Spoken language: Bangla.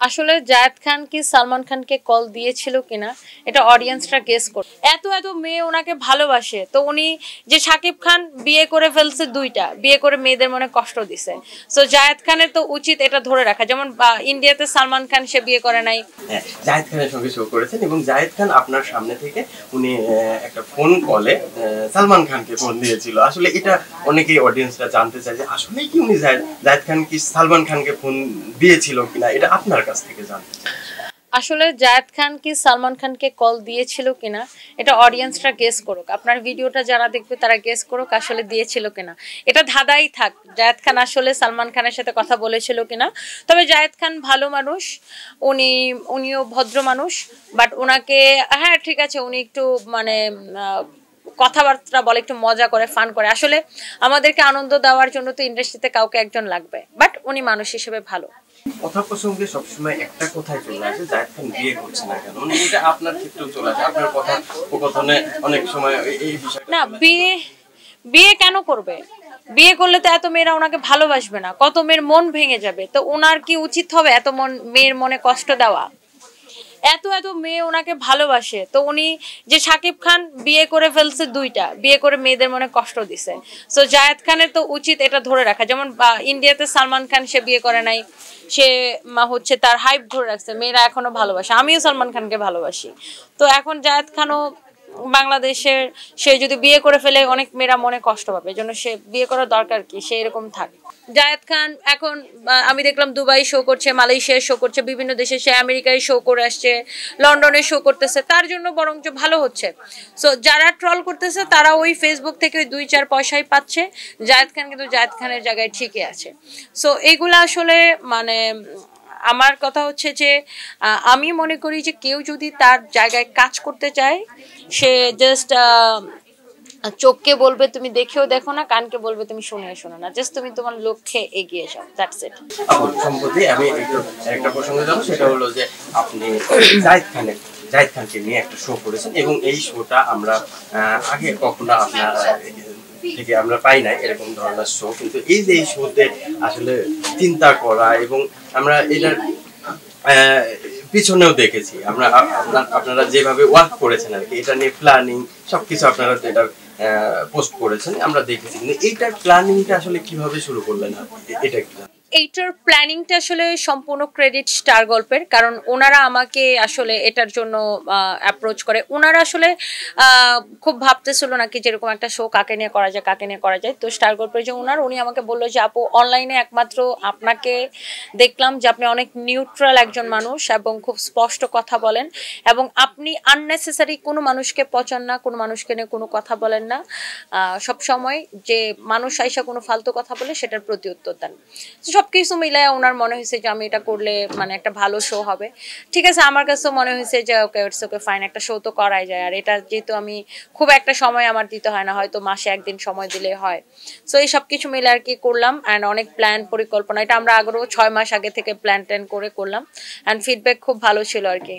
আসলে জায়েদ খান কি সালমান খানকে কল দিয়েছিল কিনা এটা অডিয়েন্সরা গেস করে। এত এত মেয়ে ওনাকে ভালোবাসে, তো উনি যে শাকিব খান বিয়ে করে ফেলছে, দুইটা বিয়ে করে মেয়েদের মনে কষ্ট দিছে, সো জায়েদ খানের তো উচিত এটা ধরে রাখা। যেমন ইন্ডিয়াতে সালমান খান সে বিয়ে করে নাই, জায়েদ খানের সঙ্গে শো করেছেন এবং জায়েদ খান আপনার সামনে থেকে উনি একটা ফোন কলে সালমান খানকে ফোন দিয়েছিল। আসলে এটা অনেকেই অডিয়েন্সরা জানতে চায় যে আসলে কি উনি জায়েদ খান কি সালমান খানকে ফোন দিয়েছিল কিনা, এটা আপনার কাছ থেকে জানতে চাই। আসলে জায়েদ খান কি সালমান খানকে কল দিয়েছিল কিনা এটা অডিয়েন্সরা গেস করুক। আপনার ভিডিওটা যারা দেখবে তারা গেস করুক আসলে দিয়েছিল কিনা। এটা ধাঁধাই থাক জায়েদ খান আসলে সালমান খানের সাথে কথা বলেছিল কিনা। তবে জায়েদ খান ভালো মানুষ, উনিও ভদ্র মানুষ, বাট ওনাকে হ্যাঁ ঠিক আছে উনি একটু মানে কথাবার্তা বলে, একটু মজা করে, ফান করে। আসলে আমাদেরকে আনন্দ দেওয়ার জন্য তো ইন্ডাস্ট্রিতে কাউকে একজন লাগবে, বাট উনি মানুষ হিসেবে ভালো। কথা প্রসঙ্গে সবসময় একটা কথাই চলে আসে, জায়েদ খান বিয়ে করছে না কেন। এটা আপনার ক্ষেত্রেও চলে আসে, আপনার কথা উপকথনে অনেক সময় এই বিষয়টা না, বিয়ে কেন করবে? বিয়ে করলে তো এত মেয়েরা ওনাকে ভালোবাসবে না, কত মেয়ের মন ভেঙে যাবে। তো ওনার কি উচিত হবে এত মেয়ের মনে কষ্ট দেওয়া? এত এত মেয়ে ওনাকে ভালোবাসে, তো উনি যে শাকিব খান বিয়ে করে ফেলছে, দুইটা বিয়ে করে মেয়েদের মনে কষ্ট দিছে, সো জায়েদ খানের তো উচিত এটা ধরে রাখা। যেমন ইন্ডিয়াতে সালমান খান সে বিয়ে করে নাই, সে হচ্ছে তার হাইপ ধরে রাখছে, মেয়েরা এখনো ভালোবাসে। আমিও সালমান খানকে ভালোবাসি, তো এখন জায়েদ খানও বাংলাদেশের, সে যদি বিয়ে করে ফেলে অনেক মেয়েরা মনে কষ্ট পাবে, এই জন্য সে বিয়ে করার দরকার কি, সে এরকম থাকে। জায়েদ খান এখন আমি দেখলাম দুবাই শো করছে, মালয়েশিয়ায় শো করছে, বিভিন্ন দেশে, সে আমেরিকায় শো করে আসছে, লন্ডনে শো করতেছে, তার জন্য বরঞ্চ ভালো হচ্ছে। সো যারা ট্রল করতেছে তারা ওই ফেসবুক থেকে ওই 2-4 পয়সাই পাচ্ছে, জায়েদ খান কিন্তু জায়েদ খানের জায়গায় ঠিকই আছে। সো এইগুলা আসলে মানে আমার কথা হচ্ছে যে আমি মনে করি যে কেউ যদি তার জায়গায় কাজ করতে চায়, সে জাস্ট চোখকে বলবে তুমি দেখেও দেখো না, কানকে বলবে তুমি শুনেও শোনো না, জাস্ট তুমি তোমার লক্ষ্যে এগিয়ে যাও, দ্যাটস ইট। সম্প্রতি আমি একটা প্রসঙ্গে যাবো, সেটা হলো যে আপনি জায়েদ খানকে নিয়ে একটা শো করেছেন এবং এই শোটা আমরা আগে কখনো আপনার থেকে আমরা পাই নাই এরকম ধরনের শো। কিন্তু এই যে এই শোতে আসলে চিন্তা করা এবং আমরা এটার পিছনেও দেখেছি আমরা, আপনারা যেভাবে ওয়ার্ক করেছেন আর কি, এটা নিয়ে প্ল্যানিং সবকিছু আপনারা এটা পোস্ট করেছেন আমরা দেখেছি। কিন্তু এইটার প্ল্যানিংটা আসলে কিভাবে শুরু করলেন এটা একটু? এইটার প্ল্যানিংটা আসলে সম্পূর্ণ ক্রেডিট স্টার গল্পের, কারণ ওনারা আমাকে আসলে এটার জন্য অ্যাপ্রোচ করে। ওনারা আসলে খুব ভাবতেছিল নাকি যেরকম একটা শো কাকে নিয়ে করা যায়, তো স্টার গল্পের যে উনি আমাকে বললো যে আপু অনলাইনে একমাত্র আপনাকে দেখলাম যে আপনি অনেক নিউট্রাল একজন মানুষ এবং খুব স্পষ্ট কথা বলেন, এবং আপনি আননেসেসারি কোনো মানুষকে পচান না, কোনো মানুষকে নিয়ে কোনো কথা বলেন না, সব সময় যে মানুষ আইসা কোনো ফালতু কথা বলে সেটার প্রতি উত্তর দেন। সবকিছু মিলায় ওনার মনে হয়েছে যে আমি এটা করলে মানে একটা ভালো শো হবে। ঠিক আছে, আমার কাছেও মনে হয়েছে যে ওকে ইটস ওকে ফাইন, একটা শো তো করাই যায়। আর এটা যেহেতু আমি খুব একটা সময় আমার দিতে হয় না, হয়তো মাসে একদিন সময় দিলে হয়। সো এই সব কিছু মিলে আর কি করলাম, অ্যান্ড অনেক প্ল্যান পরিকল্পনা, এটা আমরা আগেও 6 মাস আগে থেকে প্ল্যান করে করলাম, অ্যান্ড ফিডব্যাক খুব ভালো ছিল আর কি।